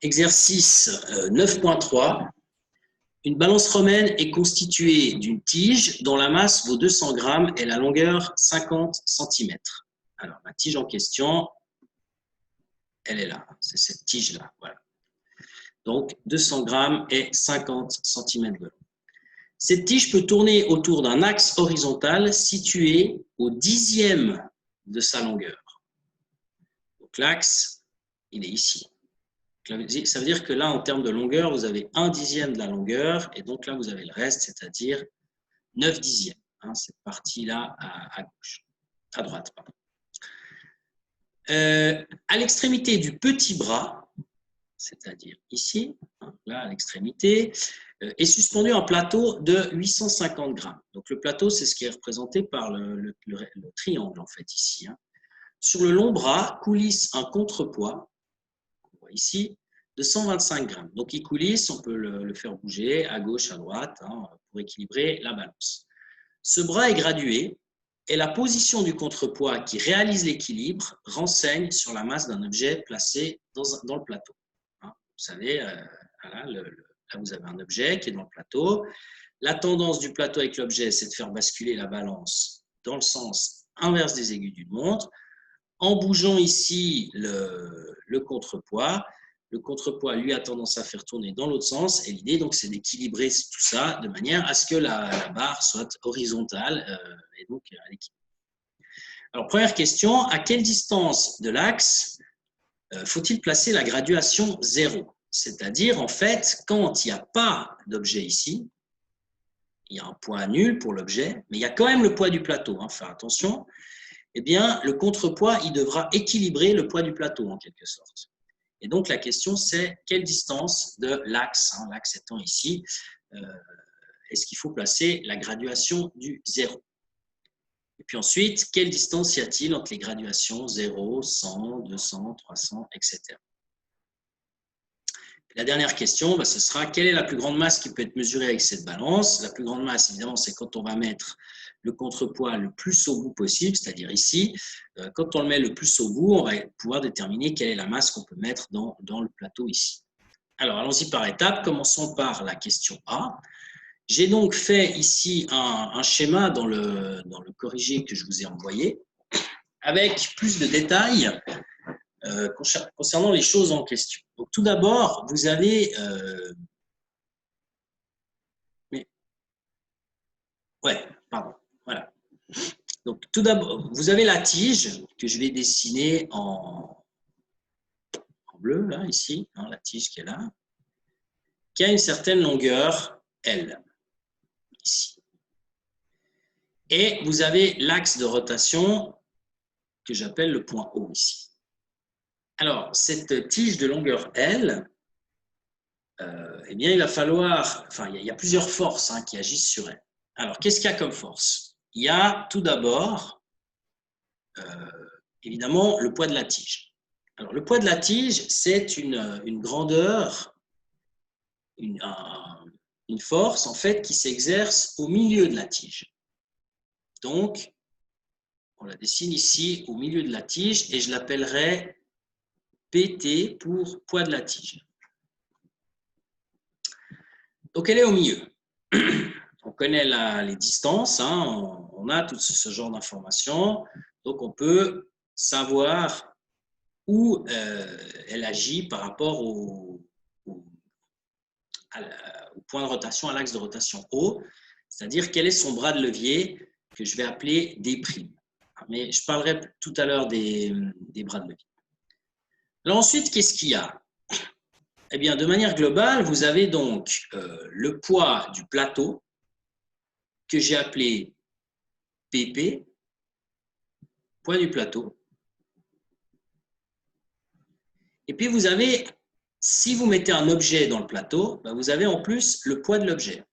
Exercice 9.3. Une balance romaine est constituée d'une tige dont la masse vaut 200 grammes et la longueur 50 cm. Alors, la tige en question, elle est là. C'est cette tige-là. Voilà. Donc, 200 grammes et 50 cm de long. Cette tige peut tourner autour d'un axe horizontal situé au 10e de sa longueur. Donc, l'axe, il est ici. Ça veut dire que là, en termes de longueur, vous avez 1/10 de la longueur, et donc là, vous avez le reste, c'est-à-dire 9/10. Cette partie-là à gauche, à droite. Pardon. À l'extrémité du petit bras, c'est-à-dire ici, là à l'extrémité, est suspendu un plateau de 850 grammes. Donc le plateau, c'est ce qui est représenté par le triangle, en fait, ici. Sur le long bras coulisse un contrepoids, on voit ici, de 125 grammes. Donc, il coulisse, on peut le faire bouger à gauche, à droite, pour équilibrer la balance. Ce bras est gradué et la position du contrepoids qui réalise l'équilibre renseigne sur la masse d'un objet placé dans le plateau. Vous savez, là, vous avez un objet qui est dans le plateau. La tendance du plateau avec l'objet, c'est de faire basculer la balance dans le sens inverse des aiguilles d'une montre. En bougeant ici le contrepoids, lui, a tendance à faire tourner dans l'autre sens. Et l'idée, donc, c'est d'équilibrer tout ça de manière à ce que la barre soit horizontale et donc à l'équilibre. Alors, première question, à quelle distance de l'axe faut-il placer la graduation 0? C'est-à-dire, en fait, quand il n'y a pas d'objet ici, il y a un poids nul pour l'objet, mais il y a quand même le poids du plateau. Faire attention. Eh bien, le contrepoids, il devra équilibrer le poids du plateau, en quelque sorte. Et donc, la question, c'est quelle distance de l'axe, l'axe étant ici, est-ce qu'il faut placer la graduation du 0? Et puis ensuite, quelle distance y a-t-il entre les graduations 0, 100, 200, 300, etc. La dernière question, ce sera quelle est la plus grande masse qui peut être mesurée avec cette balance? La plus grande masse, évidemment, c'est quand on va mettre le contrepoids le plus au bout possible, c'est-à-dire ici. Quand on le met le plus au bout, on va pouvoir déterminer quelle est la masse qu'on peut mettre dans le plateau ici. Alors, allons-y par étapes. Commençons par la question A. J'ai donc fait ici un schéma dans le corrigé que je vous ai envoyé, avec plus de détails concernant les choses en question. Donc, tout d'abord, vous avez… Voilà. Donc, tout d'abord, vous avez la tige que je vais dessiner en bleu, là, ici, la tige qui est là, qui a une certaine longueur L, ici. Et vous avez l'axe de rotation que j'appelle le point O, ici. Alors, cette tige de longueur L, eh bien, il va falloir… il y a plusieurs forces qui agissent sur elle. Alors, qu'est-ce qu'il y a comme force? Il y a tout d'abord, évidemment, le poids de la tige. Alors, le poids de la tige, c'est une grandeur, une force, en fait, qui s'exerce au milieu de la tige. Donc, on la dessine ici au milieu de la tige et je l'appellerai PT pour poids de la tige. Donc, elle est au milieu. On connaît les distances, on a tout ce genre d'informations. Donc, on peut savoir où elle agit par rapport au point de rotation, à l'axe de rotation O, c'est-à-dire quel est son bras de levier que je vais appeler D'. Mais je parlerai tout à l'heure des bras de levier. Alors ensuite, qu'est-ce qu'il y a? Eh bien, de manière globale, vous avez donc le poids du plateau que j'ai appelé PP, poids du plateau. Et puis, vous avez, si vous mettez un objet dans le plateau, vous avez en plus le poids de l'objet.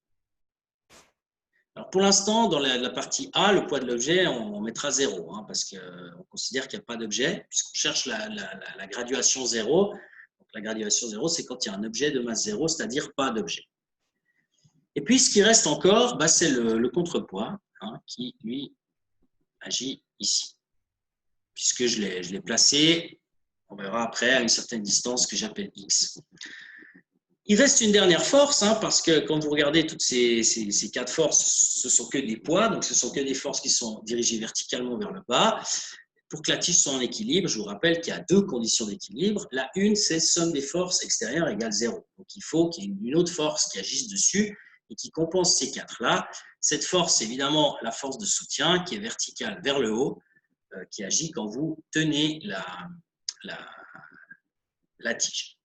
Alors, pour l'instant, dans la partie A, le poids de l'objet, on mettra 0, parce qu'on considère qu'il n'y a pas d'objet, puisqu'on cherche la graduation 0. Donc, la graduation 0, c'est quand il y a un objet de masse 0, c'est-à-dire pas d'objet. Et puis, ce qui reste encore, c'est le contrepoids, qui, lui, agit ici, puisque je l'ai placé On verra après à une certaine distance que j'appelle x. Il reste une dernière force, hein, parce que quand vous regardez toutes ces quatre forces, ce sont que des poids, donc ce sont que des forces qui sont dirigées verticalement vers le bas. Pour que la tige soit en équilibre, je vous rappelle qu'il y a deux conditions d'équilibre. La une, c'est somme des forces extérieures égale 0. Donc il faut qu'il y ait une autre force qui agisse dessus et qui compense ces quatre-là. Cette force, c'est évidemment la force de soutien qui est verticale vers le haut, qui agit quand vous tenez la tige.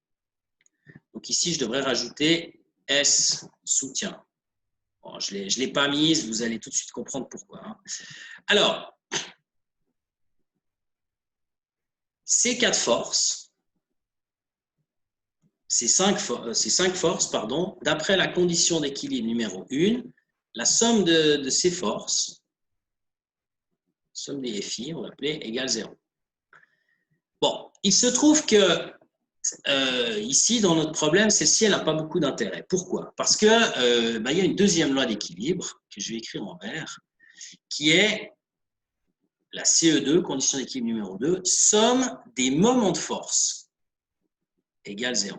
Donc ici, je devrais rajouter S soutien. Bon, je ne l'ai pas mise, vous allez tout de suite comprendre pourquoi. Hein. Alors, ces quatre forces, ces cinq forces, pardon, d'après la condition d'équilibre numéro 1, la somme de ces forces, somme des FI, on va l'appeler, égale 0. Bon, il se trouve que ici, dans notre problème, celle-ci, elle n'a pas beaucoup d'intérêt. Pourquoi? Parce qu'il y a une deuxième loi d'équilibre, que je vais écrire en vert, qui est la CE2, condition d'équilibre numéro 2, somme des moments de force égale 0.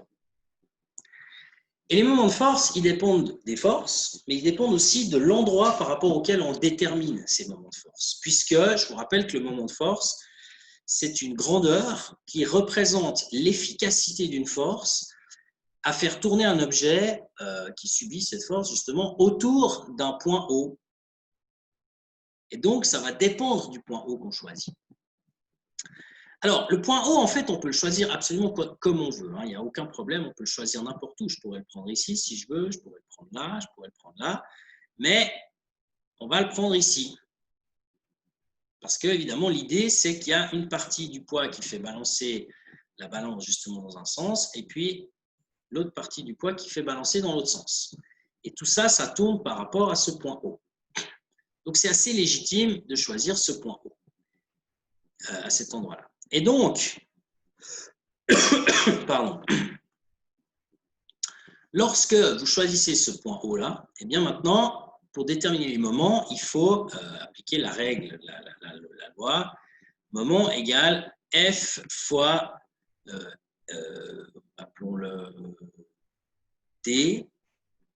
Et les moments de force, ils dépendent des forces, mais ils dépendent aussi de l'endroit par rapport auquel on détermine ces moments de force. Puisque, je vous rappelle que le moment de force, c'est une grandeur qui représente l'efficacité d'une force à faire tourner un objet qui subit cette force, justement, autour d'un point haut. Et donc, ça va dépendre du point haut qu'on choisit. Alors, le point haut, en fait, on peut le choisir absolument comme on veut. Hein. Il n'y a aucun problème, on peut le choisir n'importe où. Je pourrais le prendre ici si je veux, je pourrais le prendre là, je pourrais le prendre là. Mais on va le prendre ici. Parce que, évidemment, l'idée, c'est qu'il y a une partie du poids qui fait balancer la balance justement dans un sens, et puis l'autre partie du poids qui fait balancer dans l'autre sens. Et tout ça, ça tourne par rapport à ce point haut. Donc, c'est assez légitime de choisir ce point haut à cet endroit-là. Et donc, pardon, lorsque vous choisissez ce point haut-là, eh bien maintenant, pour déterminer les moments, il faut appliquer la règle, la loi, moment égale F fois, appelons-le D,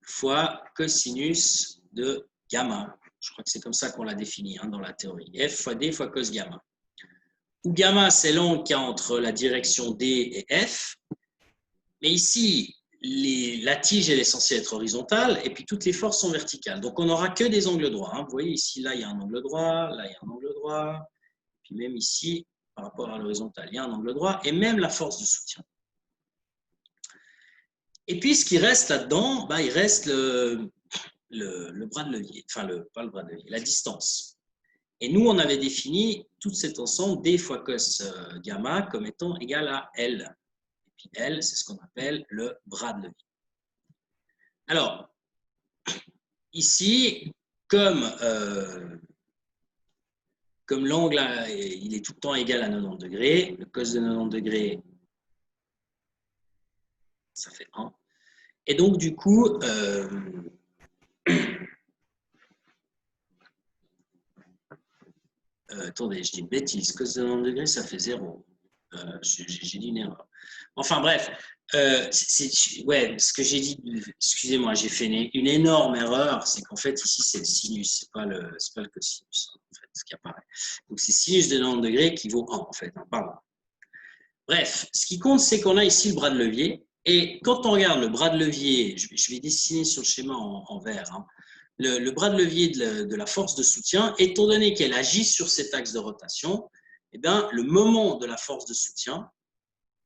fois cosinus de gamma. Je crois que c'est comme ça qu'on l'a défini hein, dans la théorie. F fois D fois cos gamma. Où gamma, c'est l'angle qu'il y a entre la direction D et F. Mais ici, la tige, elle est censée être horizontale et puis toutes les forces sont verticales. Donc, on n'aura que des angles droits. Hein. Vous voyez ici, là, il y a un angle droit, là, il y a un angle droit. Puis même ici, par rapport à l'horizontale, il y a un angle droit et même la force de soutien. Et puis, ce qui reste là-dedans, il reste le bras de levier. Enfin, pas le bras de levier, la distance. Et nous, on avait défini tout cet ensemble D fois cos gamma comme étant égal à L. Et puis L, c'est ce qu'on appelle le bras de levier. Alors, ici, comme l'angle, il est tout le temps égal à 90 degrés, le cos de 90 degrés, ça fait 1. Et donc, du coup, attendez, je dis une bêtise, cos de 90 degrés, ça fait 0. J'ai dit une erreur. Enfin bref, ce que j'ai dit, excusez-moi, j'ai fait une énorme erreur, c'est qu'en fait ici c'est le sinus, c'est pas le cosinus en fait, ce qui apparaît. Donc c'est sinus de 90 degrés qui vaut 1 en fait, hein, pardon. Bref, ce qui compte c'est qu'on a ici le bras de levier, et quand on regarde le bras de levier, je vais dessiner sur le schéma en vert, hein, le bras de levier de la force de soutien, étant donné qu'elle agit sur cet axe de rotation, eh bien, le moment de la force de soutien,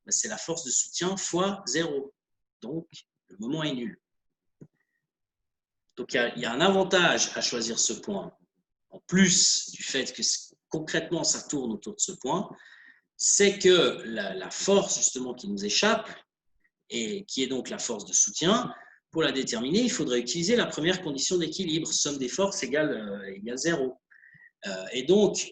c'est la force de soutien fois 0. Donc, le moment est nul. Donc, il y a un avantage à choisir ce point, en plus du fait que concrètement, ça tourne autour de ce point, c'est que la force justement qui nous échappe, et qui est donc la force de soutien, pour la déterminer, il faudrait utiliser la première condition d'équilibre, somme des forces égale 0. Et donc,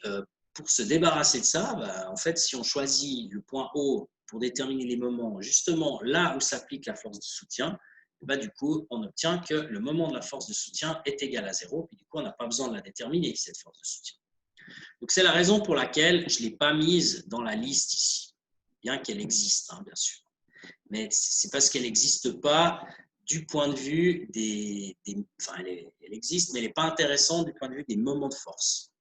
pour se débarrasser de ça, en fait, si on choisit le point haut pour déterminer les moments, justement là où s'applique la force de soutien, du coup, on obtient que le moment de la force de soutien est égal à 0, puis du coup, on n'a pas besoin de la déterminer, cette force de soutien. Donc, c'est la raison pour laquelle je ne l'ai pas mise dans la liste ici. bien qu'elle existe, hein, bien sûr. Mais c'est parce qu'elle n'existe pas du point de vue enfin, elle existe, mais elle n'est pas intéressante du point de vue des moments de force.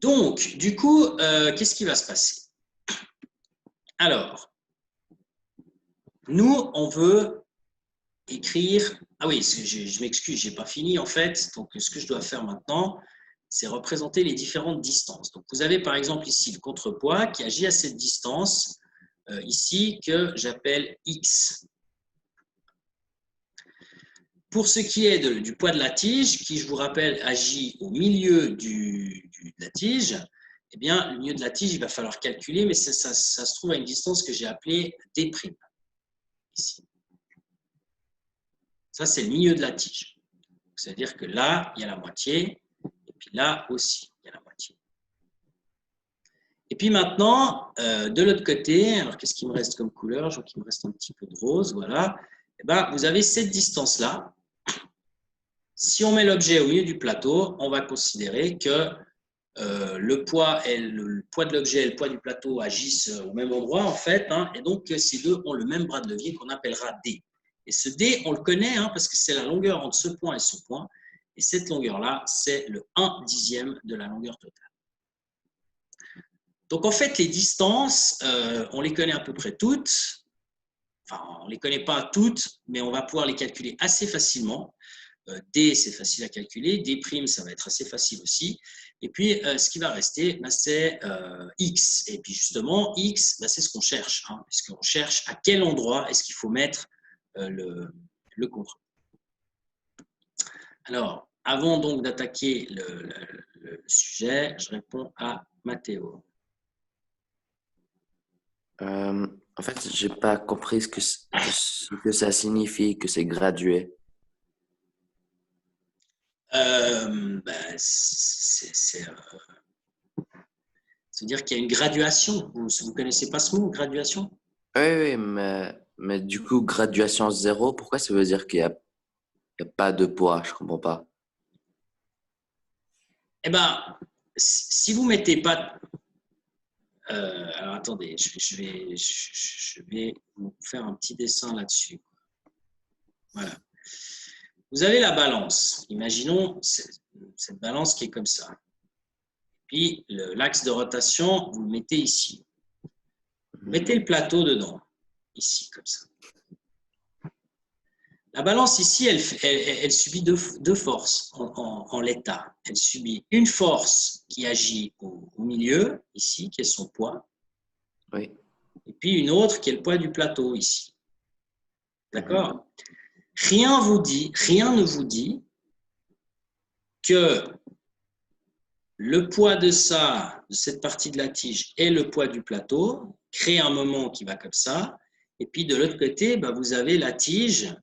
Donc, du coup, qu'est-ce qui va se passer? Alors, nous, on veut écrire… Ah oui, je m'excuse, je n'ai pas fini en fait. Donc, ce que je dois faire maintenant, c'est représenter les différentes distances. Donc, vous avez par exemple ici le contrepoids qui agit à cette distance ici que j'appelle X. Pour ce qui est du poids de la ', qui, je vous rappelle, agit au milieu de la tige, eh bien, le milieu de la tige, il va falloir calculer, mais ça se trouve à une distance que j'ai appelée D', ici. Ça, c'est le milieu de la tige. C'est-à-dire que là, il y a la moitié, et puis là aussi, il y a la moitié. Et puis maintenant, de l'autre côté, alors qu'est-ce qu'il me reste comme couleur? Je vois qu'il me reste un petit peu de rose, voilà. Eh bien, vous avez cette distance-là. Si on met l'objet au milieu du plateau, on va considérer que le poids de l'objet et le poids du plateau agissent au même endroit, en fait, hein, et donc ces deux ont le même bras de levier qu'on appellera D. Et ce D, on le connaît hein, parce que c'est la longueur entre ce point et ce point, et cette longueur-là, c'est le 1/10 de la longueur totale. Donc en fait, les distances, on les connaît à peu près toutes. Enfin, on ne les connaît pas toutes, mais on va pouvoir les calculer assez facilement. D, c'est facile à calculer. D', ça va être assez facile aussi. Et puis, ce qui va rester, c'est X. Et puis, justement, X, c'est ce qu'on cherche. Hein, puisqu'on cherche à quel endroit est-ce qu'il faut mettre le contrôle. Alors, avant donc d'attaquer le sujet, je réponds à Mathéo. En fait, j'ai pas compris ce que ça signifie, que c'est gradué. C'est-à-dire qu'il y a une graduation. Vous ne connaissez pas ce mot, graduation? Oui, mais du coup, graduation 0, pourquoi ça veut dire qu'il y a pas de poids? Je comprends pas. Eh bien, si vous ne mettez pas… alors, attendez, je vais vous faire un petit dessin là-dessus. Voilà. Vous avez la balance. Imaginons cette balance qui est comme ça. Puis, l'axe de rotation, vous le mettez ici. Vous mettez le plateau dedans, ici, comme ça. La balance ici, elle subit deux forces en l'état. Elle subit une force qui agit au milieu, ici, qui est son poids. Oui. Et puis une autre qui est le poids du plateau, ici. D'accord? Rien ne vous dit que le poids de cette partie de la tige et le poids du plateau crée un moment qui va comme ça. Et puis de l'autre côté, vous avez la tige.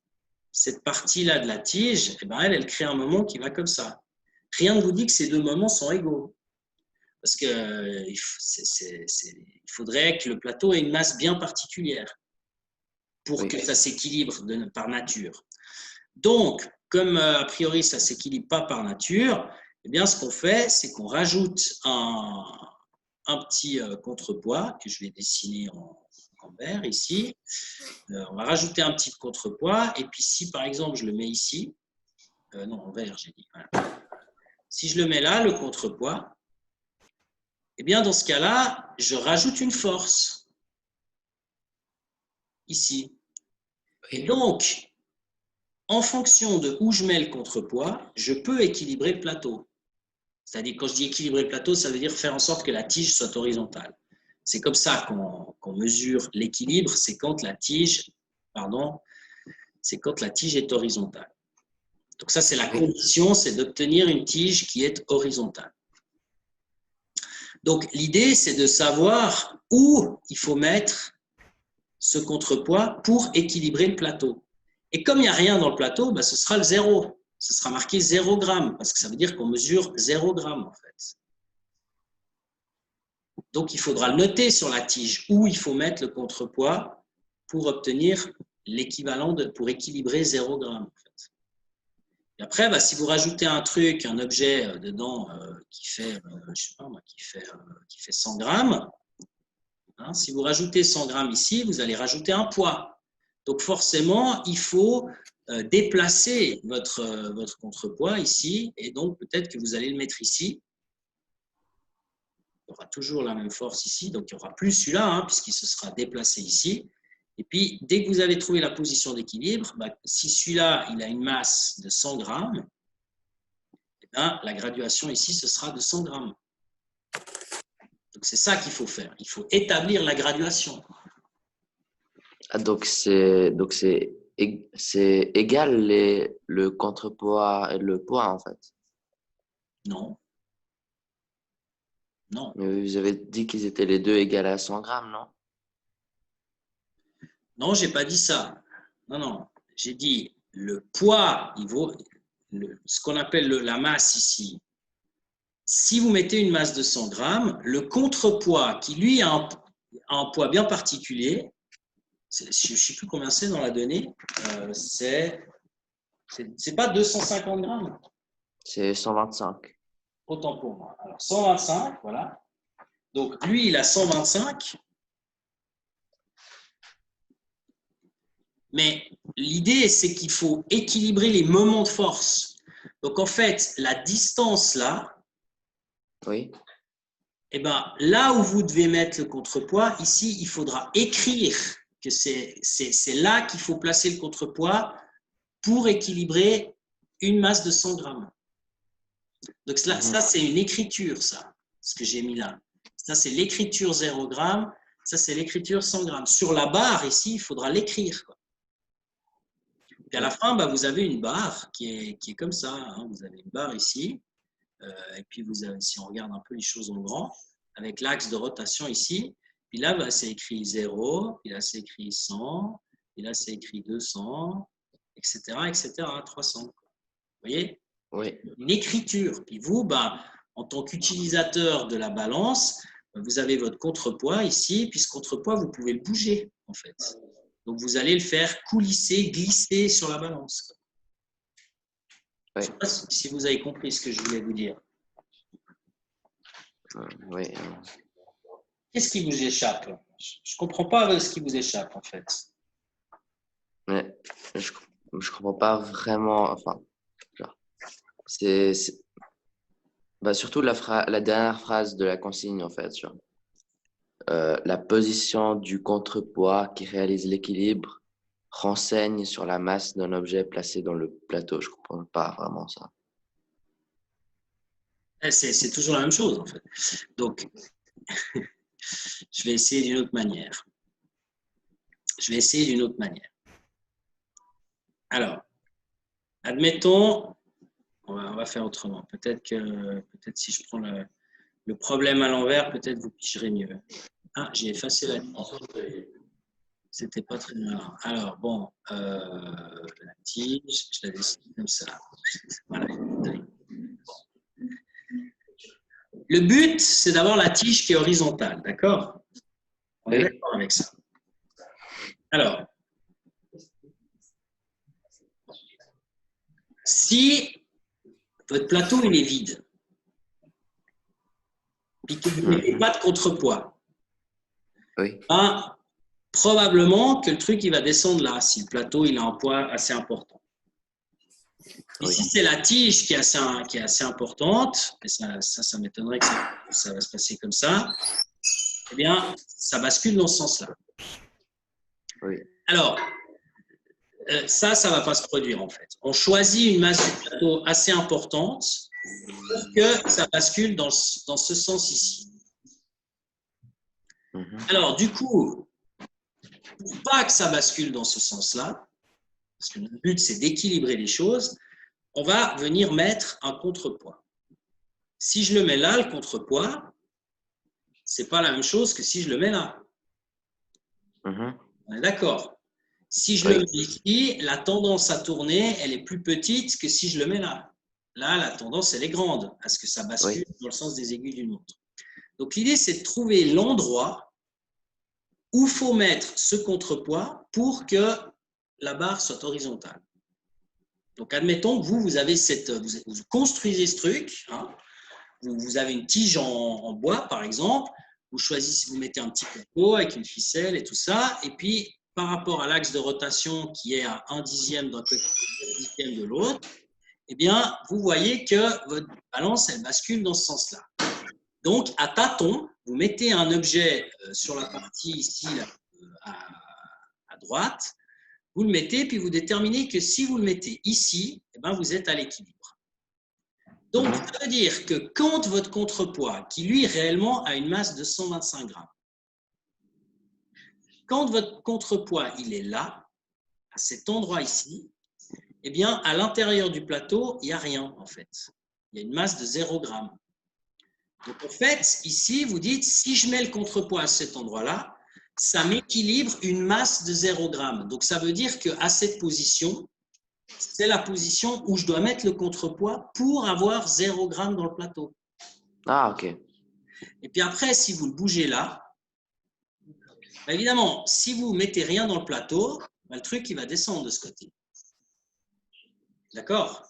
Cette partie-là de la tige, elle crée un moment qui va comme ça. Rien ne vous dit que ces deux moments sont égaux. Parce qu'il faudrait que le plateau ait une masse bien particulière pour que ça s'équilibre par nature. Donc, comme a priori ça ne s'équilibre pas par nature, ce qu'on fait, c'est qu'on rajoute un petit contrepoids que je vais dessiner en vert ici. On va rajouter un petit contrepoids. Et puis, si par exemple, je le mets ici, non, en vert, j'ai dit. Voilà. Si je le mets là, le contrepoids, dans ce cas-là, je rajoute une force ici. Et donc, en fonction de où je mets le contrepoids, je peux équilibrer le plateau. C'est-à-dire, quand je dis équilibrer le plateau, ça veut dire faire en sorte que la tige soit horizontale. C'est comme ça qu'on mesure l'équilibre, c'est quand la tige est horizontale. Donc ça, c'est la condition, c'est d'obtenir une tige qui est horizontale. Donc l'idée, c'est de savoir où il faut mettre ce contrepoids pour équilibrer le plateau. Et comme il n'y a rien dans le plateau, ce sera le 0. Ce sera marqué 0 g, parce que ça veut dire qu'on mesure 0 g en fait. Donc il faudra le noter sur la tige où il faut mettre le contrepoids pour obtenir l'équivalent, pour équilibrer 0 g en fait. Et après, si vous rajoutez un objet dedans qui fait, je sais pas moi, qui fait 100 grammes, Hein. Si vous rajoutez 100 grammes ici, vous allez rajouter un poids. Donc forcément, il faut déplacer votre contrepoids ici, et donc peut-être que vous allez le mettre ici. Il y aura toujours la même force ici, donc il n'y aura plus celui-là, hein, puisqu'il se sera déplacé ici. Et puis, dès que vous avez trouvé la position d'équilibre, si celui-là il a une masse de 100 grammes, eh bien, la graduation ici, ce sera de 100 grammes. Donc, c'est ça qu'il faut faire. Il faut établir la graduation. Ah, donc c'est égal le contrepoids et le poids en fait. Non. Non. Mais vous avez dit qu'ils étaient les deux égales à 100 grammes, non? Non, je n'ai pas dit ça. Non, non. J'ai dit le poids, il vaut ce qu'on appelle la masse ici. Si vous mettez une masse de 100 grammes, le contrepoids qui, lui, a un poids bien particulier, je ne sais plus combien c'est dans la donnée, c'est pas 250 grammes. C'est 125. Autant pour moi. Alors, 125, voilà. Donc, lui, il a 125. Mais l'idée, c'est qu'il faut équilibrer les moments de force. Donc, en fait, la distance là, Oui. eh ben, là où vous devez mettre le contrepoids, ici, il faudra écrire que c'est là qu'il faut placer le contrepoids pour équilibrer une masse de 100 grammes. Donc, ça c'est une écriture, ça, ce que j'ai mis là. Ça, c'est l'écriture 0 g, ça, c'est l'écriture 100 grammes. Sur la barre, ici, il faudra l'écrire. Puis à la fin, vous avez une barre qui est comme ça. Hein. Vous avez une barre ici. Et puis, vous avez, si on regarde un peu les choses en grand, avec l'axe de rotation ici, puis là, c'est écrit 0, puis là, c'est écrit 100, puis là, c'est écrit 200, etc., 300. Vous voyez? Oui. Une écriture. Puis vous, en tant qu'utilisateur de la balance, vous avez votre contrepoids ici, puis ce contrepoids, vous pouvez le bouger, en fait. Donc, vous allez le faire coulisser, glisser sur la balance. Oui. Je ne sais pas si vous avez compris ce que je voulais vous dire. Oui. Qu'est-ce qui vous échappe? Je ne comprends pas ce qui vous échappe, en fait. Mais je comprends pas vraiment. Enfin, genre, c'est surtout la dernière phrase de la consigne, en fait. Genre. La position du contrepoids qui réalise l'équilibre renseigne sur la masse d'un objet placé dans le plateau. Je comprends pas vraiment ça. C'est toujours la même chose, en fait. Donc, je vais essayer d'une autre manière. Alors, admettons, on va faire autrement. Peut-être si je prends le problème à l'envers, peut-être vous pigerez mieux. Ah, j'ai effacé la ligne. C'était pas très bien. Alors, bon, la tige, je la dessine comme ça. Voilà. Le but, c'est d'avoir la tige qui est horizontale, d'accord? On est d'accord avec ça. Alors, si votre plateau il est vide, et que vous n'avez pas de contrepoids, Oui. Probablement que le truc il va descendre là, si le plateau il a un poids assez important. Et si c'est la tige qui est assez importante, et ça m'étonnerait que ça va se passer comme ça, eh bien, ça bascule dans ce sens-là. Oui. Alors, ça ne va pas se produire en fait. On choisit une masse du plateau assez importante pour que ça bascule dans ce sens ici. Alors, du coup, pour pas que ça bascule dans ce sens-là, parce que le but c'est d'équilibrer les choses, on va venir mettre un contrepoids. Si je le mets là, le contrepoids, c'est pas la même chose que si je le mets là. On est d'accord? Si je le mets ici, la tendance à tourner, elle est plus petite que si je le mets là. Là, la tendance, elle est grande, à ce que ça bascule dans le sens des aiguilles d'une montre. Donc, l'idée, c'est de trouver l'endroit où il faut mettre ce contrepoids pour que la barre soit horizontale. Donc, admettons que vous avez vous construisez ce truc, hein, vous avez une tige en bois, par exemple, vous choisissez, vous mettez un petit plateau avec une ficelle et tout ça. Et puis, par rapport à l'axe de rotation qui est à 1/10 d'un côté et 1/10 de l'autre, eh bien, vous voyez que votre balance, elle bascule dans ce sens-là. Donc, à tâtons, vous mettez un objet sur la partie ici, là, à droite, vous le mettez, puis vous déterminez que si vous le mettez ici, eh bien, vous êtes à l'équilibre. Donc, ça veut dire que quand votre contrepoids, qui lui réellement a une masse de 125 grammes, quand votre contrepoids il est là, à cet endroit ici, eh bien, à l'intérieur du plateau, il n'y a rien en fait. Il y a une masse de 0 g. Donc, en fait, ici, vous dites, si je mets le contrepoids à cet endroit-là, ça m'équilibre une masse de 0 g. Donc, ça veut dire qu'à cette position, c'est la position où je dois mettre le contrepoids pour avoir 0 g dans le plateau. Ah, ok. Et puis après, si vous le bougez là, bah évidemment, si vous ne mettez rien dans le plateau, bah le truc il va descendre de ce côté. D'accord?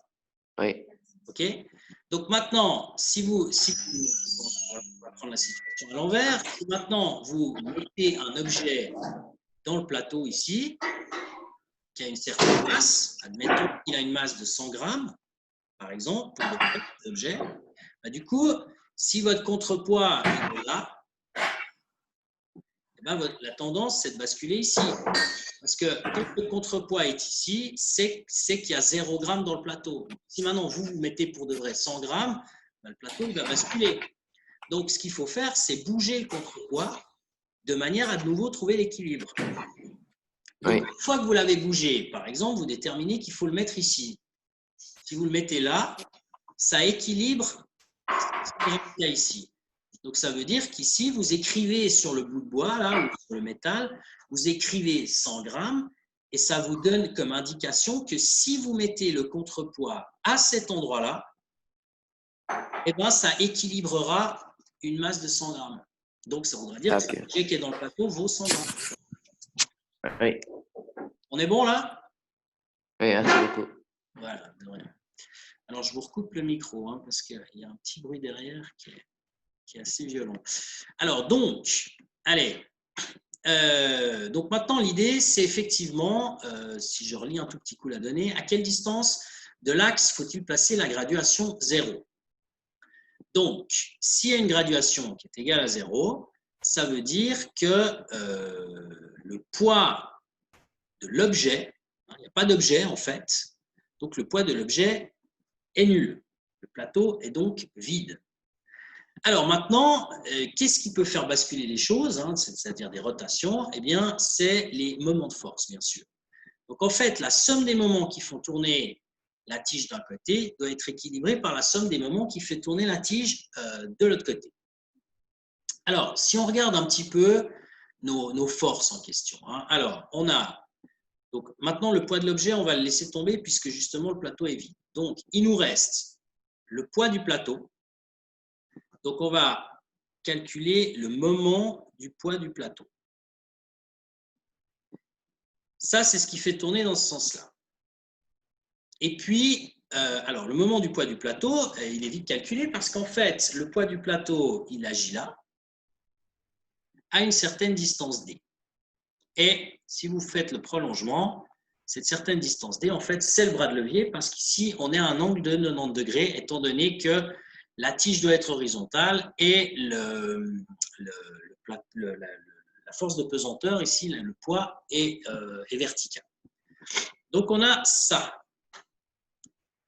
Oui. Ok? Donc maintenant, on va prendre la situation à l'envers. Si maintenant vous mettez un objet dans le plateau ici, qui a une certaine masse, admettons qu'il a une masse de 100 grammes, par exemple, pour cet objet, bah du coup, si votre contrepoids est là, eh ben, la tendance, c'est de basculer ici. Parce que quand le contrepoids est ici, c'est qu'il y a 0 g dans le plateau. Si maintenant vous mettez pour de vrai 100 grammes, ben, le plateau il va basculer. Donc, ce qu'il faut faire, c'est bouger le contrepoids de manière à de nouveau trouver l'équilibre. Donc, une fois que vous l'avez bougé, par exemple, vous déterminez qu'il faut le mettre ici. Si vous le mettez là, ça équilibre ce qu'il y a ici. Donc, ça veut dire qu'ici, vous écrivez sur le bout de bois, là, ou sur le métal, vous écrivez 100 grammes et ça vous donne comme indication que si vous mettez le contrepoids à cet endroit-là, eh ben, ça équilibrera une masse de 100 grammes. Donc, ça voudrait dire que l'objet qui est dans le plateau vaut 100 grammes. Oui. On est bon là? Oui, merci beaucoup. Voilà, de rien. Alors, je vous recoupe le micro hein, parce qu'il y a un petit bruit derrière qui est assez violent. Alors, donc, allez. Donc maintenant, l'idée, c'est effectivement, si je relis un tout petit coup la donnée, à quelle distance de l'axe faut-il placer la graduation 0? Donc, s'il y a une graduation qui est égale à 0, ça veut dire que le poids de l'objet, hein, il n'y a pas d'objet en fait, donc le poids de l'objet est nul. Le plateau est donc vide. Alors maintenant, qu'est-ce qui peut faire basculer les choses, hein, c'est-à-dire des rotations? Eh bien, c'est les moments de force, bien sûr. Donc en fait, la somme des moments qui font tourner la tige d'un côté doit être équilibrée par la somme des moments qui fait tourner la tige de l'autre côté. Alors, si on regarde un petit peu nos forces en question, hein, alors on a, donc maintenant le poids de l'objet, on va le laisser tomber puisque justement le plateau est vide. Donc il nous reste le poids du plateau. Donc, on va calculer le moment du poids du plateau. Ça, c'est ce qui fait tourner dans ce sens-là. Et puis, alors, le moment du poids du plateau, il est vite calculé parce qu'en fait, le poids du plateau, il agit là, à une certaine distance D. Et si vous faites le prolongement, cette certaine distance D, en fait, c'est le bras de levier parce qu'ici, on est à un angle de 90 degrés, étant donné que la tige doit être horizontale et la force de pesanteur, ici, le poids est vertical. Donc, on a ça.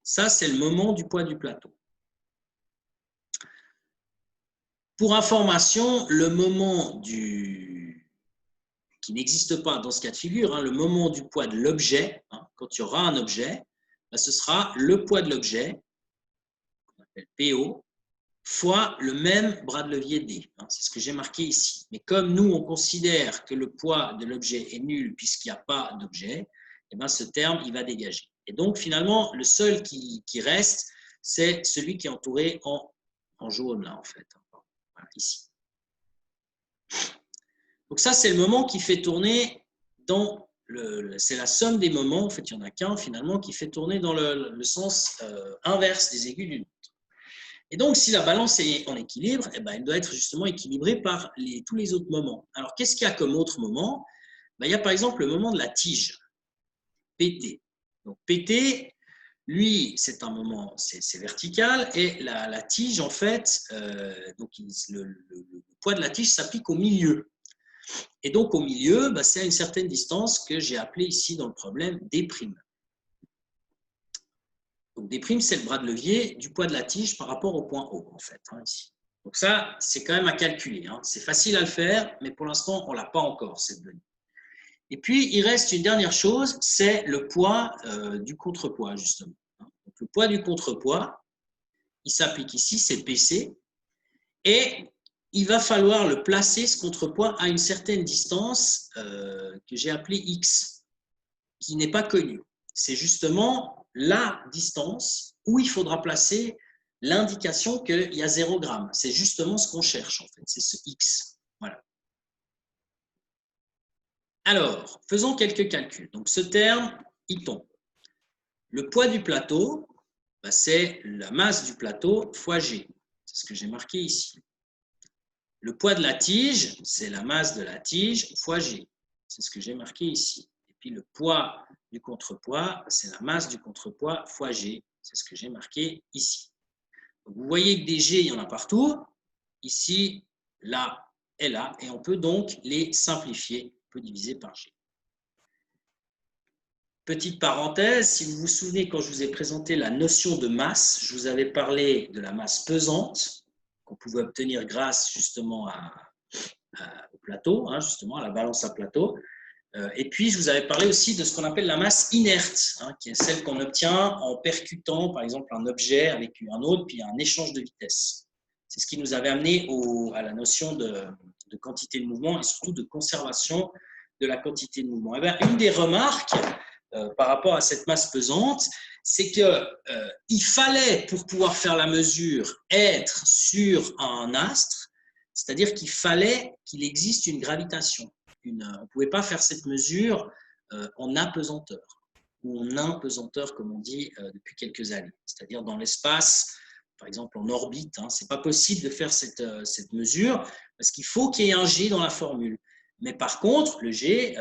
Ça, c'est le moment du poids du plateau. Pour information, le moment qui n'existe pas dans ce cas de figure, hein, le moment du poids de l'objet, hein, quand il y aura un objet, ben, ce sera le poids de l'objet, qu'on appelle PO, fois le même bras de levier D. Hein, c'est ce que j'ai marqué ici. Mais comme nous, on considère que le poids de l'objet est nul puisqu'il n'y a pas d'objet, eh ben, ce terme, il va dégager. Et donc, finalement, le seul qui reste, c'est celui qui est entouré en jaune, là, en fait. Voilà, ici. Donc ça, c'est le moment qui fait tourner dans c'est la somme des moments, en fait, il n'y en a qu'un finalement, qui fait tourner dans le sens inverse des aiguilles d'une montre. Et donc, si la balance est en équilibre, eh ben, elle doit être justement équilibrée par tous les autres moments. Alors, qu'est-ce qu'il y a comme autre moment? Ben, il y a par exemple le moment de la tige, PT. Donc, PT, lui, c'est un moment, c'est vertical, et la tige, en fait, donc le poids de la tige s'applique au milieu. Et donc, au milieu, ben, c'est à une certaine distance que j'ai appelée ici dans le problème D'. Donc, D', c'est le bras de levier du poids de la tige par rapport au point O, en fait, hein, ici. Donc ça, c'est quand même à calculer. Hein. C'est facile à le faire, mais pour l'instant, on ne l'a pas encore, cette donnée. Et puis, il reste une dernière chose, c'est le poids du contrepoids, justement. Donc, le poids du contrepoids, il s'applique ici, c'est PC, et il va falloir le placer, ce contrepoids, à une certaine distance que j'ai appelée X, qui n'est pas connue. C'est justement la distance où il faudra placer l'indication qu'il y a 0 g. C'est justement ce qu'on cherche, en fait, c'est ce X. Voilà. Alors, faisons quelques calculs. Donc, ce terme, il tombe. Le poids du plateau, ben, c'est la masse du plateau fois G. C'est ce que j'ai marqué ici. Le poids de la tige, c'est la masse de la tige fois G. C'est ce que j'ai marqué ici. Et puis, le poids du contrepoids, c'est la masse du contrepoids fois G. C'est ce que j'ai marqué ici. Donc, vous voyez que des G, il y en a partout. Ici, là et là. Et on peut donc les simplifier. On peut diviser par G. Petite parenthèse, si vous vous souvenez, quand je vous ai présenté la notion de masse, je vous avais parlé de la masse pesante qu'on pouvait obtenir grâce justement au plateau, hein, justement à la balance à plateau. Et puis, je vous avais parlé aussi de ce qu'on appelle la masse inerte, hein, qui est celle qu'on obtient en percutant, par exemple, un objet avec un autre, puis un échange de vitesse. C'est ce qui nous avait amené à la notion de quantité de mouvement et surtout de conservation de la quantité de mouvement. Et bien, une des remarques par rapport à cette masse pesante, c'est qu'il fallait, pour pouvoir faire la mesure, être sur un astre, c'est-à-dire qu'il fallait qu'il existe une gravitation. On ne pouvait pas faire cette mesure en apesanteur, ou en impesanteur, comme on dit depuis quelques années, c'est-à-dire dans l'espace, par exemple en orbite. Hein, ce n'est pas possible de faire cette mesure, parce qu'il faut qu'il y ait un G dans la formule. Mais par contre, le G,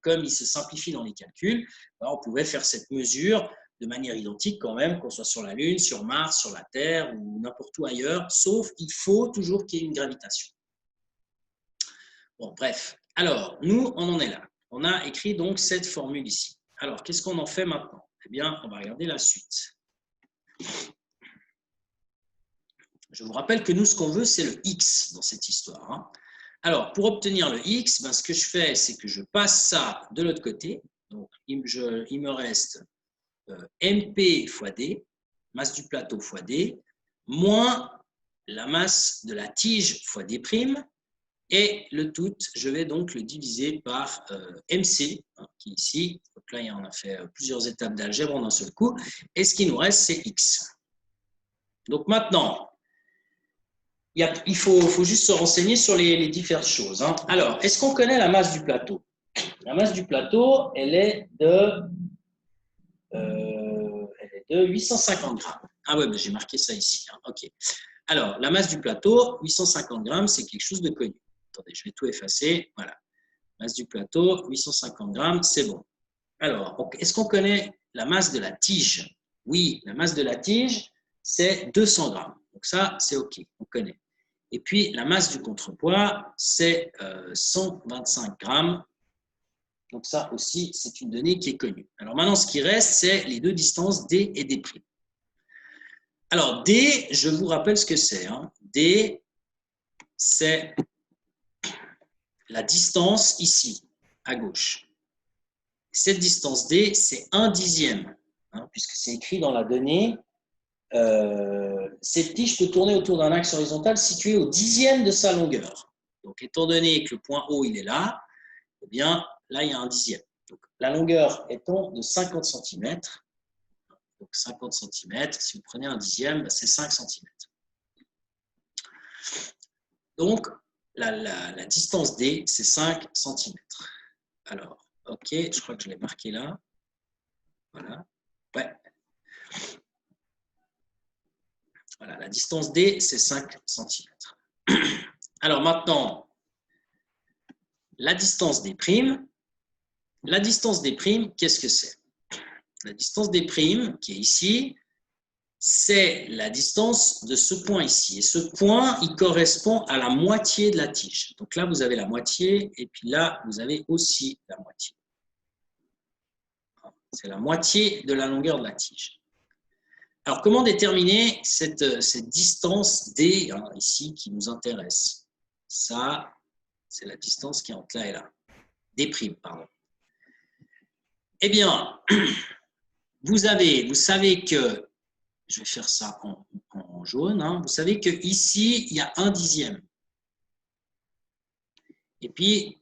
comme il se simplifie dans les calculs, on pouvait faire cette mesure de manière identique quand même, qu'on soit sur la Lune, sur Mars, sur la Terre ou n'importe où ailleurs, sauf il faut toujours qu'il y ait une gravitation. Bon, bref. Alors, nous, on en est là. On a écrit donc cette formule ici. Alors, qu'est-ce qu'on en fait maintenant? Eh bien, on va regarder la suite. Je vous rappelle que nous, ce qu'on veut, c'est le X dans cette histoire. Hein. Alors, pour obtenir le X, ben, ce que je fais, c'est que je passe ça de l'autre côté. Donc, il me reste MP fois D, masse du plateau fois D, moins la masse de la tige fois D', et le tout, je vais donc le diviser par MC, hein, qui est ici. Donc là, on a fait plusieurs étapes d'algèbre en un seul coup. Et ce qui nous reste, c'est X. Donc maintenant, il faut juste se renseigner sur les différentes choses. Hein. Alors, est-ce qu'on connaît la masse du plateau? La masse du plateau, elle est de 850 grammes. Ah ouais, ben j'ai marqué ça ici. Hein. OK. Alors, la masse du plateau, 850 grammes, c'est quelque chose de connu. Attendez, je vais tout effacer. Voilà. Masse du plateau, 850 grammes, c'est bon. Alors, est-ce qu'on connaît la masse de la tige? Oui, la masse de la tige, c'est 200 grammes. Donc ça, c'est OK, on connaît. Et puis, la masse du contrepoids, c'est 125 grammes. Donc ça aussi, c'est une donnée qui est connue. Alors maintenant, ce qui reste, c'est les deux distances D et D'. Alors, D, je vous rappelle ce que c'est. Hein. D, c'est la distance ici, à gauche. Cette distance D, c'est 1/10, hein, puisque c'est écrit dans la donnée. Cette tige peut tourner autour d'un axe horizontal situé au 10e de sa longueur. Donc, étant donné que le point O, il est là, eh bien, là, il y a 1/10. Donc, la longueur étant de 50 cm. Donc, 50 cm, si vous prenez 1/10, ben, c'est 5 cm. Donc, la distance D, c'est 5 cm. Alors, OK, je crois que je l'ai marqué là. Voilà. Ouais. Voilà, la distance D, c'est 5 cm. Alors maintenant, la distance des primes. La distance des primes, qu'est-ce que c'est? La distance des primes, qui est ici, c'est la distance de ce point ici. Et ce point, il correspond à la moitié de la tige. Donc là, vous avez la moitié, et puis là, vous avez aussi la moitié. C'est la moitié de la longueur de la tige. Alors, comment déterminer cette distance D, hein, ici, qui nous intéresse? Ça, c'est la distance qui est entre là et là. D', pardon. Eh bien, vous savez que, je vais faire ça en jaune, hein, vous savez qu'ici, il y a 1/10. Et puis,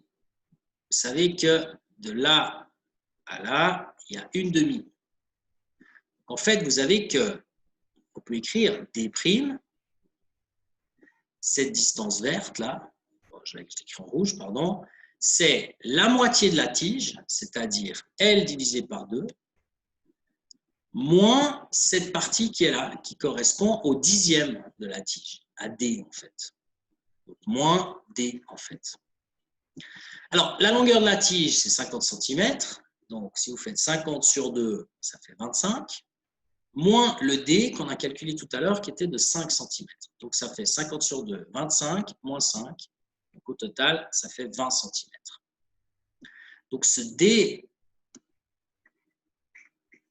vous savez que de là à là, il y a 1/2. En fait, vous avez que, on peut écrire D', cette distance verte là, je l'écris en rouge, pardon, c'est la moitié de la tige, c'est-à-dire L divisé par 2, moins cette partie qui est là, qui correspond au 10e de la tige, à D en fait. Donc, moins D en fait. Alors, la longueur de la tige, c'est 50 cm. Donc, si vous faites 50 sur 2, ça fait 25. Moins le D qu'on a calculé tout à l'heure, qui était de 5 cm. Donc, ça fait 50 sur 2, 25, moins 5. Donc, au total, ça fait 20 cm. Donc, ce D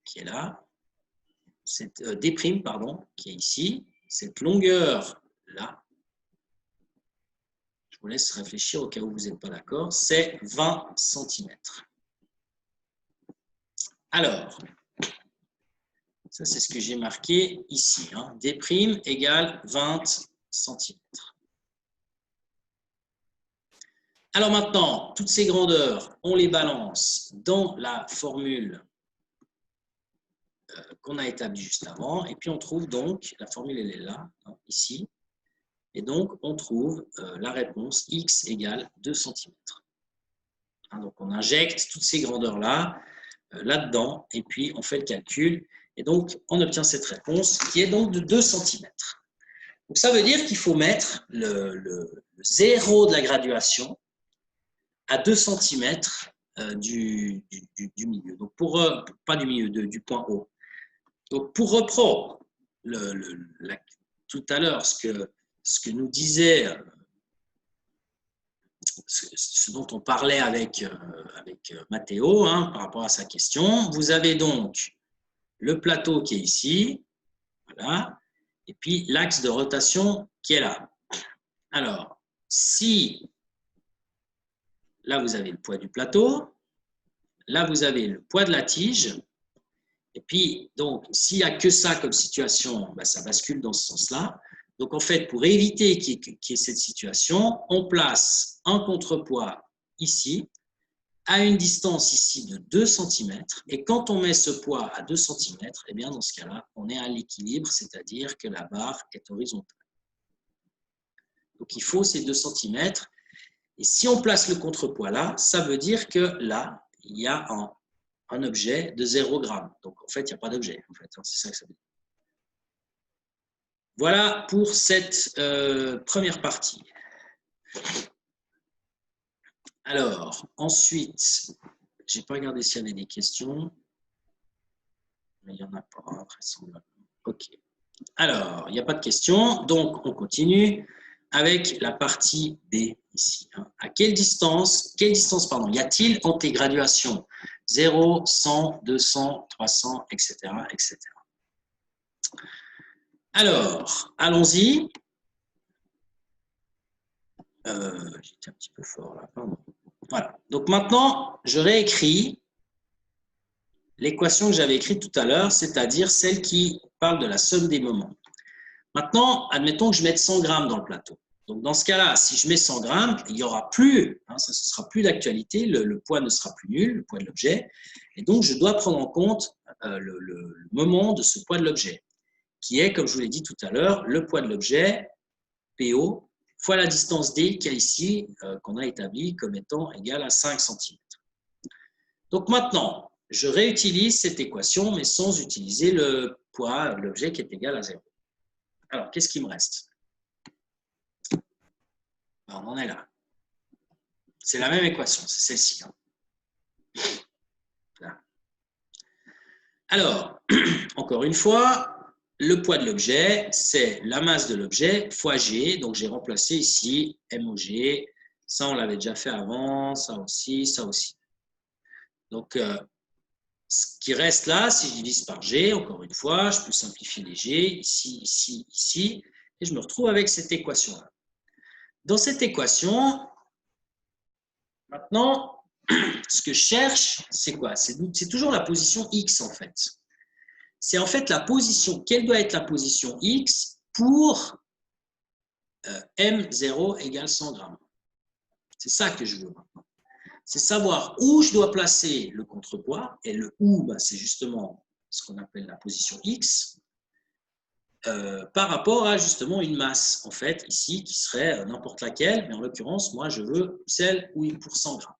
qui est là, cette D', pardon, qui est ici, cette longueur-là, je vous laisse réfléchir au cas où vous n'êtes pas d'accord, c'est 20 cm. Alors, ça c'est ce que j'ai marqué ici. Hein. D' égale 20 cm. Alors maintenant, toutes ces grandeurs, on les balance dans la formule qu'on a établie juste avant. Et puis on trouve donc, la formule elle est là, hein, ici. Et donc on trouve la réponse x égale 2 cm. Hein, donc on injecte toutes ces grandeurs-là, là-dedans, et puis on fait le calcul. Et donc on obtient cette réponse qui est donc de 2 cm. Donc ça veut dire qu'il faut mettre le zéro de la graduation à 2 cm du milieu. Donc pas du milieu, du point haut. Donc pour reprendre tout à l'heure ce que nous disait, ce dont on parlait avec Mathéo, hein, par rapport à sa question, vous avez donc le plateau qui est ici, voilà, et puis l'axe de rotation qui est là. Alors, si là, vous avez le poids du plateau. Là, vous avez le poids de la tige. Et puis, donc, s'il n'y a que ça comme situation, ben, ça bascule dans ce sens-là. Donc, en fait, pour éviter qu'il y ait cette situation, on place un contrepoids ici, à une distance ici de 2 cm. Et quand on met ce poids à 2 cm, eh bien, dans ce cas-là, on est à l'équilibre, c'est-à-dire que la barre est horizontale. Donc, il faut ces 2 cm. Et si on place le contrepoids là, ça veut dire que là, il y a un objet de 0 g. Donc, en fait, il n'y a pas d'objet. En fait, c'est ça que ça veut dire. Voilà pour cette première partie. Alors, ensuite, je n'ai pas regardé s'il y avait des questions. Mais il n'y en a pas, vraisemblablement. OK. Alors, il n'y a pas de questions. Donc, on continue avec la partie B ici. À quelle distance y a-t-il entre les graduations 0, 100, 200, 300, etc. etc. Alors, allons-y. J'étais un petit peu fort là, pardon. Voilà. Donc maintenant, je réécris l'équation que j'avais écrite tout à l'heure, c'est-à-dire celle qui parle de la somme des moments. Maintenant, admettons que je mette 100 grammes dans le plateau. Donc, dans ce cas-là, si je mets 100 grammes, il n'y aura plus, hein, ça ne sera plus d'actualité, le poids ne sera plus nul, le poids de l'objet. Et donc, je dois prendre en compte le moment de ce poids de l'objet, qui est, comme je vous l'ai dit tout à l'heure, le poids de l'objet, PO, fois la distance D qu'il y a ici, qu'on a établie comme étant égale à 5 cm. Donc maintenant, je réutilise cette équation, mais sans utiliser le poids de l'objet qui est égal à 0. Alors, qu'est-ce qui me reste? Alors, on en est là. C'est la même équation, c'est celle-ci. Là. Alors, encore une fois, le poids de l'objet, c'est la masse de l'objet fois G. Donc, j'ai remplacé ici MOG. Ça, on l'avait déjà fait avant, ça aussi, ça aussi. Donc, ce qui reste là, si je divise par G, encore une fois, je peux simplifier les G, ici, ici, ici, et je me retrouve avec cette équation-là. Dans cette équation, maintenant, ce que je cherche, c'est quoi? C'est toujours la position X, en fait. C'est en fait la position, quelle doit être la position X pour M0 égale 100 grammes. C'est ça que je veux maintenant. C'est savoir où je dois placer le contrepoids, et le où, c'est justement ce qu'on appelle la position X, par rapport à justement une masse, en fait, ici, qui serait n'importe laquelle, mais en l'occurrence, moi, je veux celle où il pour 100 grammes.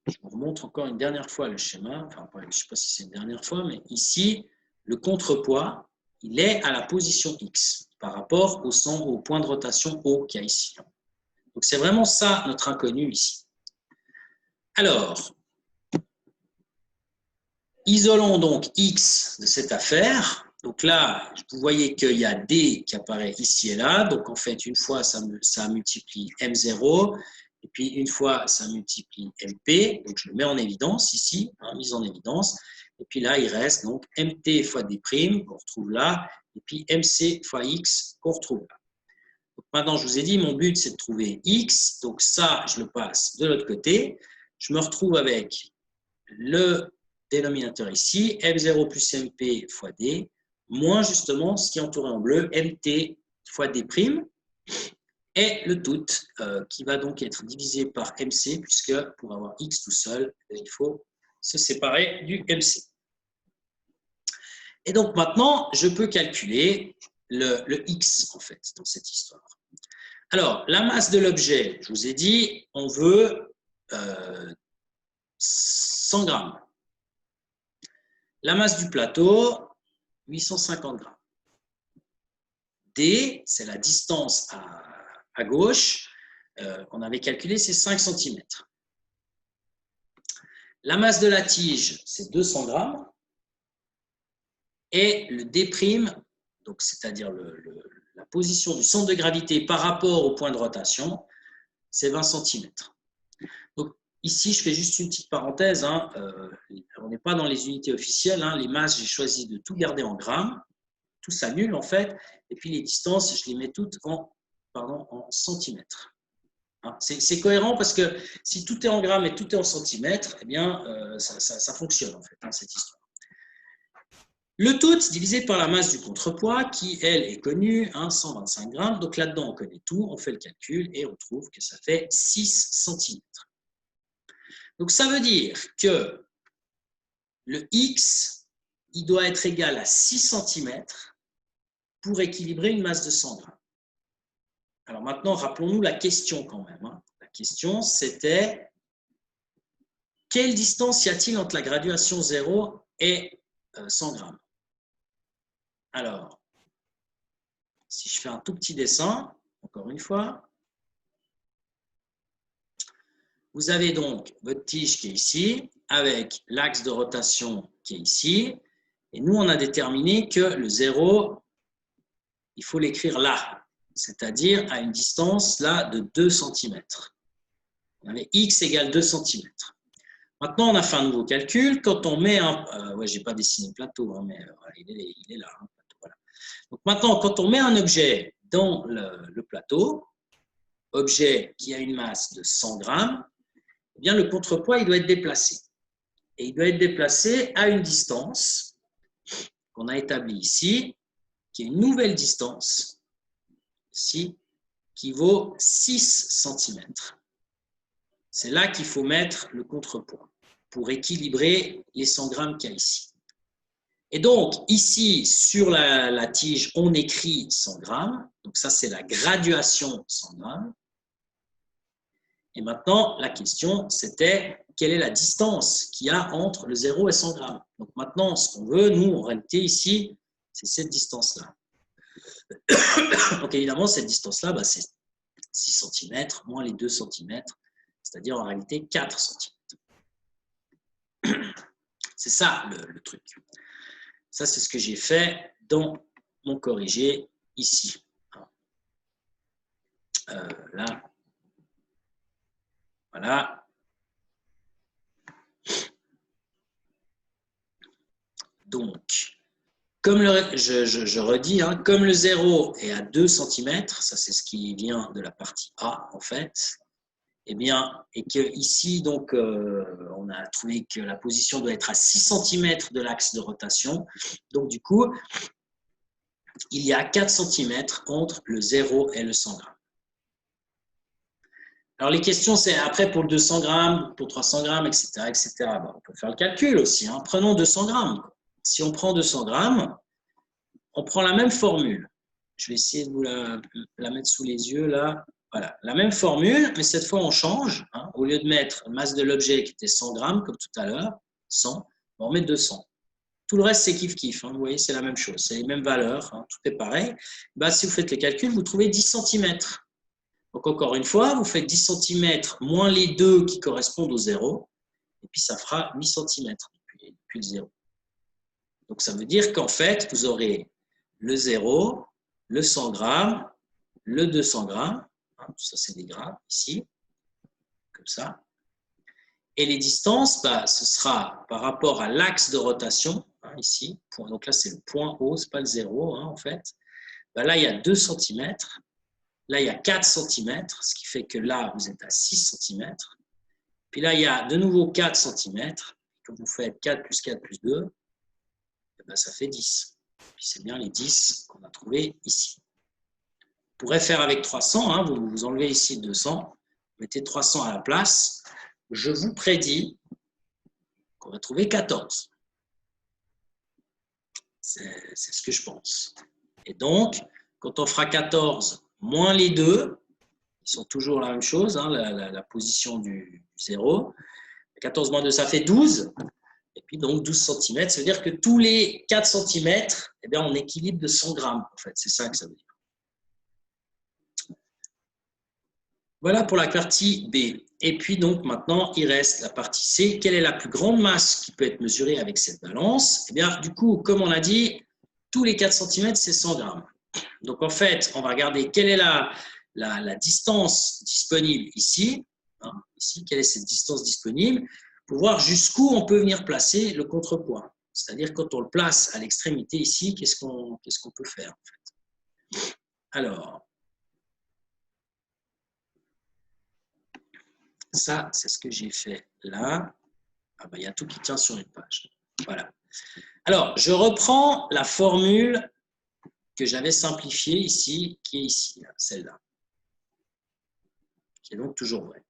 Je vous remontre encore une dernière fois le schéma, enfin, je ne sais pas si c'est une dernière fois, mais ici, le contrepoids, il est à la position X, par rapport au point de rotation O qu'il y a ici. Donc, c'est vraiment ça, notre inconnu ici. Alors, isolons donc X de cette affaire. Donc là, vous voyez qu'il y a D qui apparaît ici et là. Donc, en fait, une fois, ça multiplie M0. Et puis, une fois, ça multiplie MP. Donc, je le mets en évidence ici, mise en évidence. Et puis là, il reste donc MT fois D' qu'on retrouve là. Et puis MC fois X qu'on retrouve là. Donc maintenant, je vous ai dit, mon but, c'est de trouver X. Donc ça, je le passe de l'autre côté. Je me retrouve avec le dénominateur ici, M0 plus MP fois D, moins justement ce qui est entouré en bleu, MT fois D', et le tout qui va donc être divisé par MC, puisque pour avoir X tout seul, il faut se séparer du MC. Et donc maintenant, je peux calculer le X, en fait, dans cette histoire. Alors, la masse de l'objet, je vous ai dit, on veut 100 grammes. La masse du plateau, 850 grammes. D, c'est la distance à gauche. On avait calculé, c'est 5 cm. La masse de la tige, c'est 200 grammes. Et le D', donc c'est-à-dire la position du centre de gravité par rapport au point de rotation, c'est 20 cm. Donc, ici, je fais juste une petite parenthèse. On n'est pas dans les unités officielles. Les masses, j'ai choisi de tout garder en grammes. Tout s'annule, en fait. Et puis, les distances, je les mets toutes en centimètres. C'est cohérent parce que si tout est en grammes et tout est en centimètres, eh bien, ça fonctionne, en fait, cette histoire. Le tout divisé par la masse du contrepoids qui, elle, est connue, 125 grammes. Donc là-dedans, on connaît tout, on fait le calcul et on trouve que ça fait 6 cm. Donc ça veut dire que le X, il doit être égal à 6 cm pour équilibrer une masse de 100 grammes. Alors maintenant, rappelons-nous la question quand même. La question, c'était quelle distance y a-t-il entre la graduation 0 et 100 grammes? Alors, si je fais un tout petit dessin, encore une fois, vous avez donc votre tige qui est ici, avec l'axe de rotation qui est ici, et nous, on a déterminé que le 0, il faut l'écrire là, c'est-à-dire à une distance là de 2 cm. On avait x égale 2 cm. Maintenant, on a fait un nouveau calcul. Quand on met un... je n'ai pas dessiné le plateau, mais il est là. Voilà. Donc maintenant, quand on met un objet dans le plateau, objet qui a une masse de 100 grammes, eh bien, le contrepoids, il doit être déplacé. Et il doit être déplacé à une distance qu'on a établie ici, qui est une nouvelle distance, ici, qui vaut 6 cm. C'est là qu'il faut mettre le contrepoids pour équilibrer les 100 grammes qu'il y a ici. Et donc, ici, sur la tige, on écrit 100 grammes. Donc ça, c'est la graduation 100 grammes. Et maintenant, la question, c'était quelle est la distance qu'il y a entre le 0 et 100 grammes. Donc maintenant, ce qu'on veut, nous, en réalité, ici, C'est cette distance-là. Donc évidemment, cette distance-là, bah, c'est 6 cm moins les 2 cm, c'est-à-dire en réalité 4 cm. C'est ça le truc. Ça, c'est ce que j'ai fait dans mon corrigé ici. Là, voilà. Donc, comme je redis, hein, comme le 0 est à 2 cm, ça c'est ce qui vient de la partie A en fait, eh bien, et que ici, donc, on a trouvé que la position doit être à 6 cm de l'axe de rotation. Donc, du coup, il y a 4 cm entre le 0 et le 100 grammes. Alors, les questions, c'est après pour le 200 grammes, pour 300 grammes, etc. etc. Bon, on peut faire le calcul aussi. Hein. Prenons 200 grammes. Si on prend 200 grammes, on prend la même formule. Je vais essayer de vous la mettre sous les yeux là. Voilà, la même formule, mais cette fois on change. Hein. Au lieu de mettre masse de l'objet qui était 100 grammes, comme tout à l'heure, 100, on met 200. Tout le reste, c'est kiff-kiff. Hein. Vous voyez, c'est la même chose. C'est les mêmes valeurs. Hein. Tout est pareil. Bah, si vous faites les calculs, vous trouvez 10 cm. Donc, encore une fois, vous faites 10 cm moins les 2 qui correspondent au 0. Et puis, ça fera 8 cm depuis le 0. Donc, ça veut dire qu'en fait, vous aurez le 0, le 100 grammes, le 200 grammes. Hein, ça, c'est des grammes ici, comme ça. Et les distances, bah, ce sera par rapport à l'axe de rotation, hein, ici. Donc là, c'est le point haut, ce n'est pas le 0, hein, en fait. Bah, là, il y a 2 cm. Là, il y a 4 cm, ce qui fait que là, vous êtes à 6 cm. Puis là, il y a de nouveau 4 cm. Quand vous faites 4 plus 4 plus 2, ben, ça fait 10. Puis c'est bien les 10 qu'on a trouvés ici. Vous pourrez faire avec 300. Hein, vous enlevez ici 200. Vous mettez 300 à la place. Je vous prédis qu'on va trouver 14. C'est ce que je pense. Et donc, quand on fera 14 moins les 2, ils sont toujours la même chose, hein, la position du 0. 14 moins 2, ça fait 12. Et puis donc 12 cm, ça veut dire que tous les 4 cm, eh bien, on équilibre de 100 grammes. En fait, c'est ça que ça veut dire. Voilà pour la partie B. Et puis donc maintenant, il reste la partie C. Quelle est la plus grande masse qui peut être mesurée avec cette balance? Eh bien, du coup, comme on a dit, tous les 4 cm, c'est 100 grammes. Donc en fait, on va regarder quelle est la distance disponible ici. Hein, ici, quelle est cette distance disponible pour voir jusqu'où on peut venir placer le contrepoids. C'est-à-dire quand on le place à l'extrémité ici, qu'est-ce qu'on peut faire en fait? Alors, ça, c'est ce que j'ai fait là. Ah ben, il y a tout qui tient sur une page. Voilà. Alors, je reprends la formule que j'avais simplifiée ici, qui est ici, celle-là, qui est donc toujours vraie.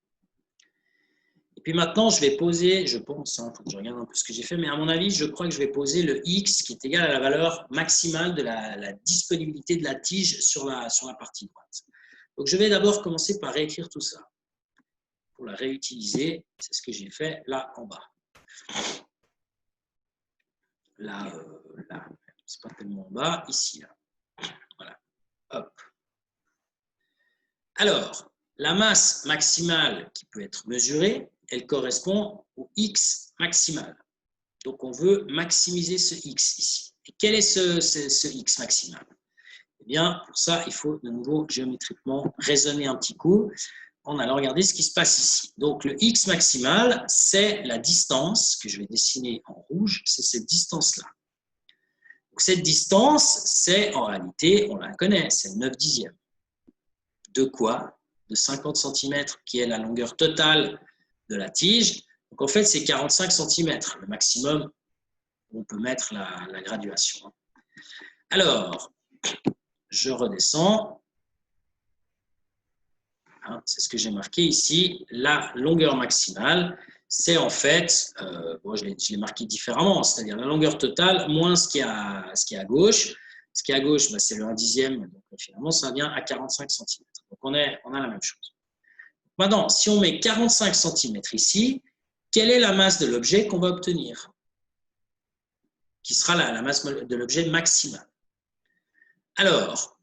Et puis maintenant, je vais poser, je pense, il faut que je regarde un peu ce que j'ai fait, mais à mon avis, je crois que je vais poser le X qui est égal à la valeur maximale de la disponibilité de la tige sur la partie droite. Donc, je vais d'abord commencer par réécrire tout ça. Pour la réutiliser, c'est ce que j'ai fait là en bas. Là, c'est pas tellement en bas, ici, là. Voilà. Hop. Alors, la masse maximale qui peut être mesurée, elle correspond au X maximal. Donc, on veut maximiser ce X ici. Et quel est ce X maximal? Eh bien, pour ça, il faut de nouveau géométriquement raisonner un petit coup en allant regarder ce qui se passe ici. Donc, le X maximal, c'est la distance que je vais dessiner en rouge, c'est cette distance-là. Cette distance, c'est en réalité, on la connaît, c'est 9 dixièmes. De quoi? De 50 cm, qui est la longueur totale de la tige. Donc en fait, c'est 45 cm, le maximum où on peut mettre la graduation. Alors, je redescends. Hein, c'est ce que j'ai marqué ici. La longueur maximale, c'est en fait, bon, je l'ai marqué différemment, c'est-à-dire la longueur totale moins ce qui est à gauche. Ce qui est à gauche, bah, c'est le 1 dixième, donc finalement, ça vient à 45 cm. Donc, on a la même chose. Maintenant, si on met 45 cm ici, quelle est la masse de l'objet qu'on va obtenir? Qui sera la masse de l'objet maximale. Alors,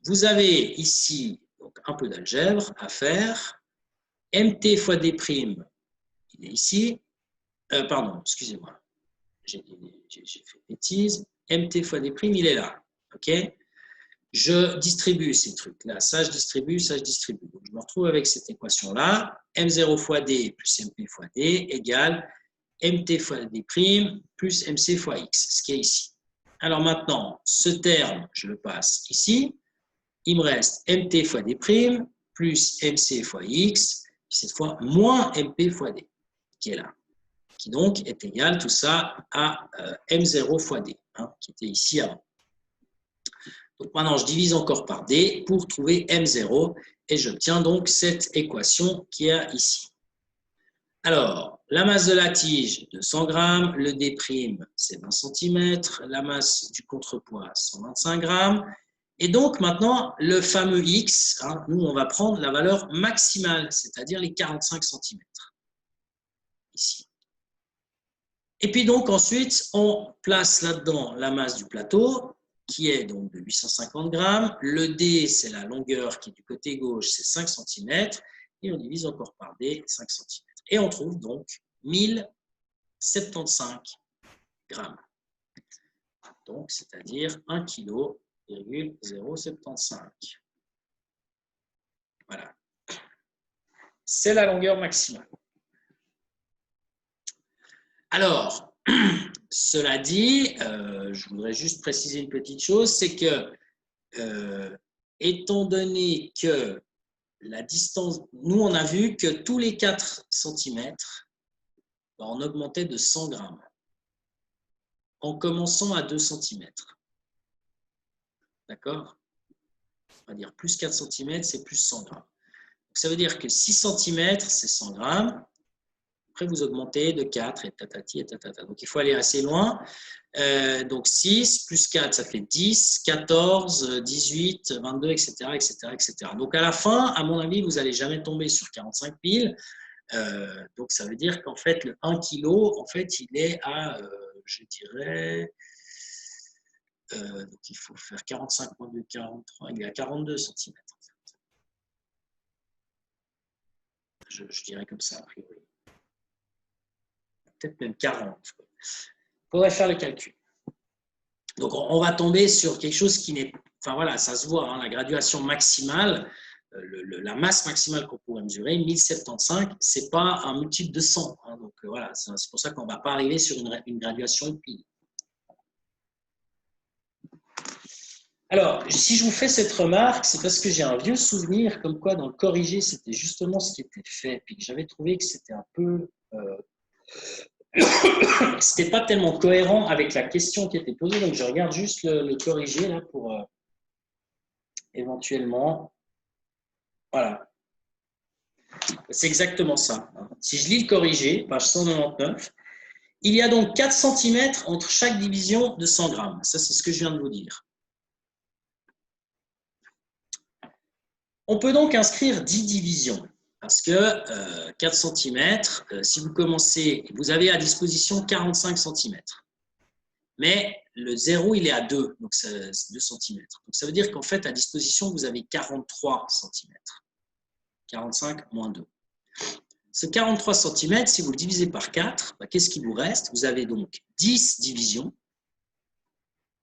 vous avez ici donc, un peu d'algèbre à faire. MT fois D', il est ici. Pardon, excusez-moi. J'ai fait une bêtise. MT fois D', il est là. OK? Je distribue ces trucs-là. Ça, je distribue, ça, je distribue. Donc, je me retrouve avec cette équation-là. M0 fois D plus MP fois D égale MT fois D' plus MC fois X, ce qui est ici. Alors maintenant, ce terme, je le passe ici. Il me reste MT fois D' plus MC fois X, cette fois moins MP fois D, qui est là. Qui donc est égal, tout ça, à M0 fois D, hein, qui était ici avant. Donc maintenant, je divise encore par D pour trouver M0 et j'obtiens donc cette équation qui est ici. Alors, la masse de la tige, 200 grammes, le D', c'est 20 cm, la masse du contrepoids, 125 grammes. Et donc maintenant, le fameux X, hein, nous, on va prendre la valeur maximale, c'est-à-dire les 45 cm. Ici. Et puis donc ensuite, on place là-dedans la masse du plateau, qui est donc de 850 grammes. Le D, c'est la longueur qui est du côté gauche, c'est 5 cm. Et on divise encore par D, 5 cm. Et on trouve donc 1075 grammes. Donc, c'est-à-dire 1 kg, 0,075. Voilà. C'est la longueur maximale. Alors, cela dit, je voudrais juste préciser une petite chose, c'est que, étant donné que la distance, nous on a vu que tous les 4 cm, on augmentait de 100 grammes, en commençant à 2 cm. D'accord? On va dire plus 4 cm, c'est plus 100 grammes. Donc, ça veut dire que 6 cm, c'est 100 grammes. Après, vous augmentez de 4 et tatati et tatata. Donc, il faut aller assez loin. Donc, 6 plus 4, ça fait 10, 14, 18, 22, etc., etc., etc. Donc, à la fin, à mon avis, vous n'allez jamais tomber sur 45 piles. Donc, ça veut dire qu'en fait, le 1 kg, en fait, il est à, je dirais, donc il faut faire 45 moins 2, 43, il est à 42 cm. En fait. Je dirais comme ça, a priori. Peut-être même 40. Il faudrait faire le calcul. Donc, on va tomber sur quelque chose qui n'est... Enfin, voilà, ça se voit, hein, la graduation maximale, la masse maximale qu'on pourrait mesurer, 1075, ce n'est pas un multiple de 100. Hein, donc, voilà, c'est pour ça qu'on ne va pas arriver sur une graduation pi. Alors, si je vous fais cette remarque, c'est parce que j'ai un vieux souvenir comme quoi dans le corrigé, c'était justement ce qui était fait, puis que j'avais trouvé que c'était un peu... c'était pas tellement cohérent avec la question qui était posée, donc je regarde juste le corrigé là pour éventuellement. Voilà. C'est exactement ça. Si je lis le corrigé, page 199, il y a donc 4 cm entre chaque division de 100 grammes. Ça, c'est ce que je viens de vous dire. On peut donc inscrire 10 divisions. Parce que 4 cm, si vous commencez, vous avez à disposition 45 cm. Mais le 0, il est à 2, donc c'est 2 cm. Donc ça veut dire qu'en fait, à disposition, vous avez 43 cm. 45 moins 2. Ce 43 cm, si vous le divisez par 4, qu'est-ce qu'il vous reste? Vous avez donc 10 divisions.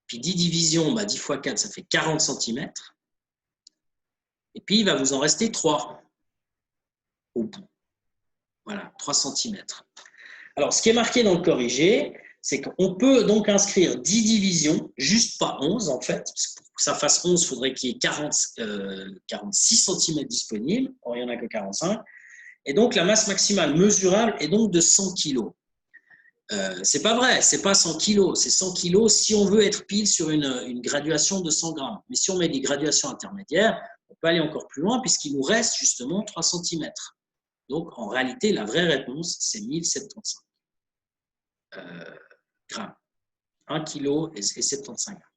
Puis 10 divisions, 10 fois 4, ça fait 40 cm. Et puis, il va vous en rester 3 au bout. Voilà, 3 cm. Alors, ce qui est marqué dans le corrigé, c'est qu'on peut donc inscrire 10 divisions, juste pas 11 en fait. Parce que pour que ça fasse 11, il faudrait qu'il y ait 46 cm disponibles. Or, il n'y en a que 45. Et donc, la masse maximale mesurable est donc de 100 kg. C'est pas vrai, c'est pas 100 kg, c'est 100 kg si on veut être pile sur une graduation de 100 grammes. Mais si on met des graduations intermédiaires, on peut aller encore plus loin puisqu'il nous reste justement 3 cm. Donc, en réalité, la vraie réponse, c'est 1075 grammes. 1 kg et 75 grammes.